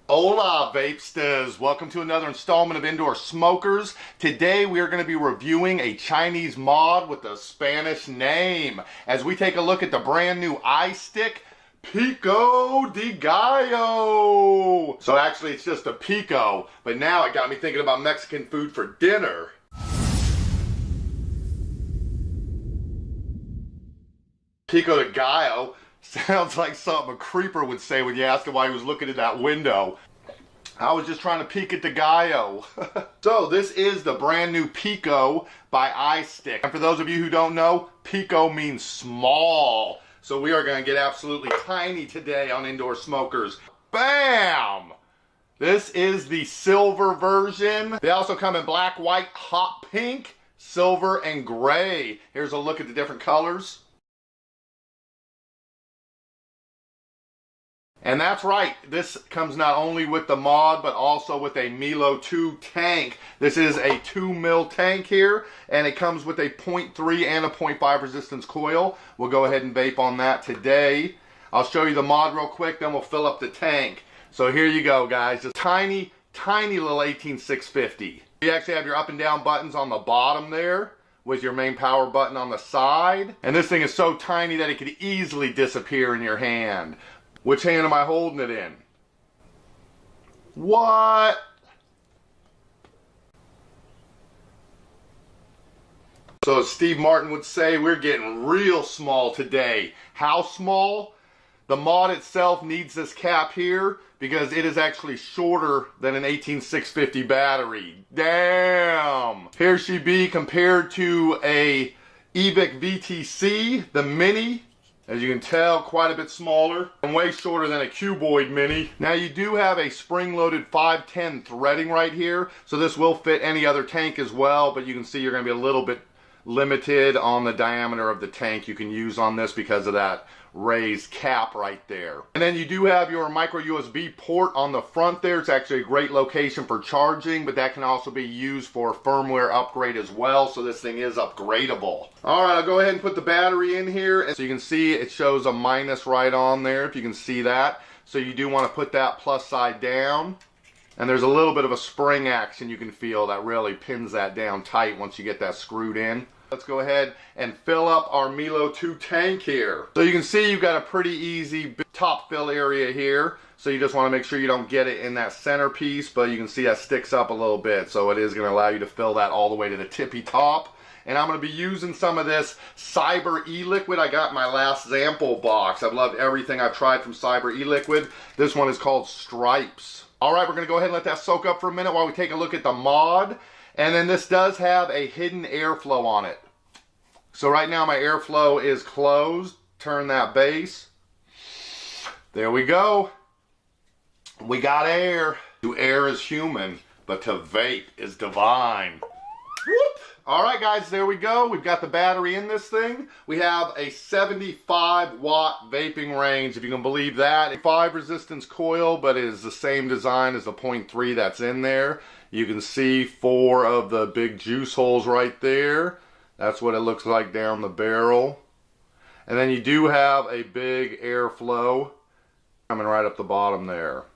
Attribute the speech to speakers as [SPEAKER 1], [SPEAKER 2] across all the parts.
[SPEAKER 1] Hola vapesters, welcome to another installment of Indoor Smokers. Today we are going to be reviewing a Chinese mod with a Spanish name as we take a look at the brand new iStick Pico de Gallo. So actually it's just a Pico, but now it got me thinking about Mexican food for dinner. Pico de Gallo sounds like something a creeper would say when you ask him why he was looking at that window. I was just trying to peek at the Gallo. So this is the brand new Pico by iStick. And for those of you who don't know, Pico means small. So we are going to get absolutely tiny today on Indoor Smokers. Bam! This is the silver version. They also come in black, white, hot pink, silver, and gray. Here's a look at the different colors. And that's right, this comes not only with the mod, but also with a Melo 2 tank. This is a 2 mil tank here, and it comes with a 0.3 and a 0.5 resistance coil. We'll go ahead and vape on that today. I'll show you the mod real quick, then we'll fill up the tank. So here you go, guys. This tiny, tiny little 18650. You actually have your up and down buttons on the bottom there, with your main power button on the side. And this thing is so tiny that it could easily disappear in your hand. Which hand am I holding it in? What? So as Steve Martin would say, we're getting real small today. How small? The mod itself needs this cap here because it is actually shorter than an 18650 battery. Damn! Here she be compared to a EVIC VTC, the Mini. As you can tell, quite a bit smaller and way shorter than a cuboid Mini. Now you do have a spring-loaded 510 threading right here, so this will fit any other tank as well, but you can see you're going to be a little bit limited on the diameter of the tank you can use on this because of that raised cap right there. And then you do have your micro USB port on the front there. It's actually a great location for charging, but that can also be used for firmware upgrade as well, so this thing is upgradable. Alright, I'll go ahead and put the battery in here, and so you can see it shows a minus right on there, if you can see that. So you do want to put that plus side down. And there's a little bit of a spring action you can feel that really pins that down tight once you get that screwed in. Let's go ahead and fill up our Melo 2 tank here. So you can see you've got a pretty easy top fill area here. So you just want to make sure you don't get it in that centerpiece, but you can see that sticks up a little bit. So it is going to allow you to fill that all the way to the tippy top. And I'm going to be using some of this Cyber E-Liquid I got in my last sample box. I've loved everything I've tried from Cyber E-Liquid. This one is called Stripes. Alright, we're going to go ahead and let that soak up for a minute while we take a look at the mod. And then this does have a hidden airflow on it. So right now my airflow is closed. Turn that base. There we go. We got air. To air is human, but to vape is divine. Whoop! Alright guys, there we go. We've got the battery in this thing. We have a 75 watt vaping range, if you can believe that. A 5 resistance coil, but it is the same design as the 0.3 that's in there. You can see 4 of the big juice holes right there. That's what it looks like down the barrel. And then you do have a big airflow coming right up the bottom there.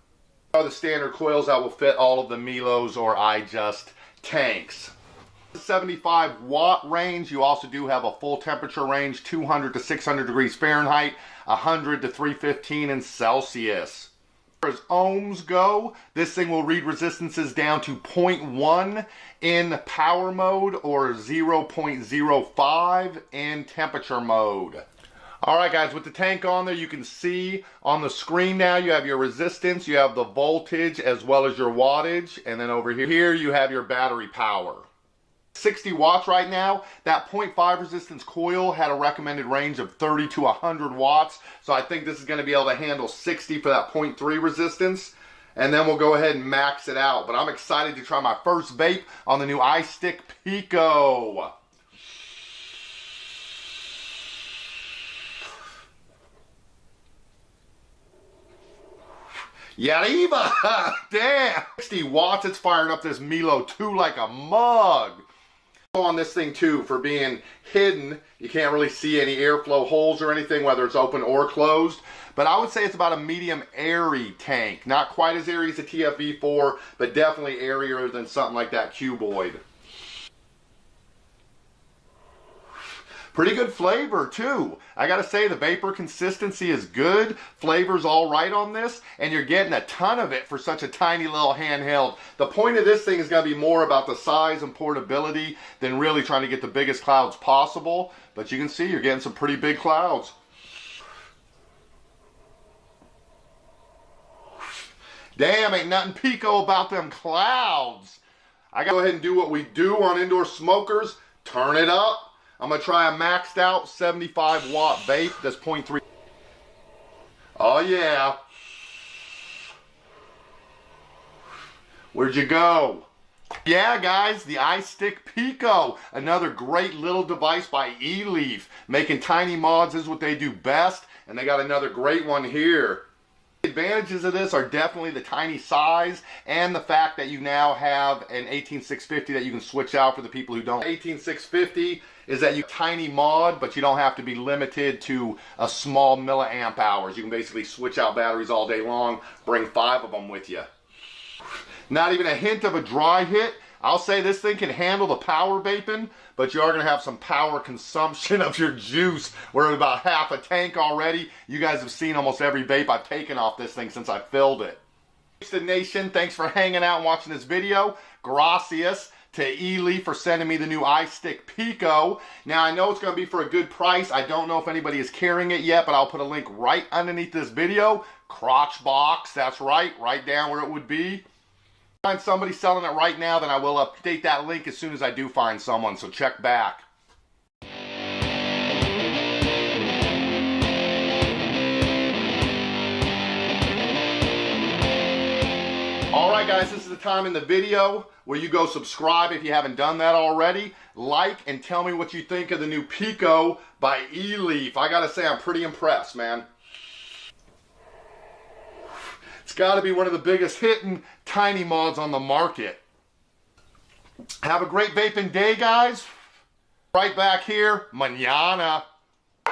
[SPEAKER 1] Are the standard coils that will fit all of the Melos or iJust tanks. 75 watt range. You also do have a full temperature range, 200 to 600 degrees Fahrenheit, 100 to 315 in Celsius. As ohms go, this thing will read resistances down to 0.1 in power mode or 0.05 in temperature mode. Alright guys, with the tank on there, you can see on the screen now you have your resistance, you have the voltage as well as your wattage, and then over here you have your battery power. 60 watts right now. That 0.5 resistance coil had a recommended range of 30 to 100 watts. So I think this is going to be able to handle 60 for that 0.3 resistance. And then we'll go ahead and max it out. But I'm excited to try my first vape on the new iStick Pico. Yariba! Damn! 60 watts. It's firing up this Melo 2 like a mug. On this thing too, for being hidden, you can't really see any airflow holes or anything, whether it's open or closed. But I would say it's about a medium airy tank. Not quite as airy as a TFV4, but definitely airier than something like that cuboid. Pretty good flavor too. I gotta say, the vapor consistency is good. Flavor's all right on this, and you're getting a ton of it for such a tiny little handheld. The point of this thing is gonna be more about the size and portability than really trying to get the biggest clouds possible. But you can see you're getting some pretty big clouds. Damn, ain't nothing Pico about them clouds. I gotta go ahead and do what we do on indoor smokers. Turn it up. I'm going to try a maxed out 75 watt vape that's 0.3. Oh yeah. Where'd you go? Yeah guys, the iStick Pico. Another great little device by Eleaf. Making tiny mods is what they do best. And they got another great one here. The advantages of this are definitely the tiny size and the fact that you now have an 18650 that you can switch out for the people who don't. 18650 is that you tiny mod, but you don't have to be limited to a small milliamp hours. You can basically switch out batteries all day long, bring 5 of them with you. Not even a hint of a dry hit. I'll say this thing can handle the power vaping, but you are going to have some power consumption of your juice. We're at about half a tank already. You guys have seen almost every vape I've taken off this thing since I filled it. Thanks to Nation, thanks for hanging out and watching this video. Gracias to Eleaf for sending me the new iStick Pico. Now I know it's going to be for a good price. I don't know if anybody is carrying it yet, but I'll put a link right underneath this video. Crotch box, that's right down where it would be. Find somebody selling it right now, then I will update that link as soon as I do find someone, so check back. Alright guys, this is the time in the video where you go subscribe if you haven't done that already. Like and tell me what you think of the new Pico by Eleaf. I gotta say, I'm pretty impressed, man. It's got to be one of the biggest hitting tiny mods on the market. Have a great vaping day, guys. Right back here, mañana.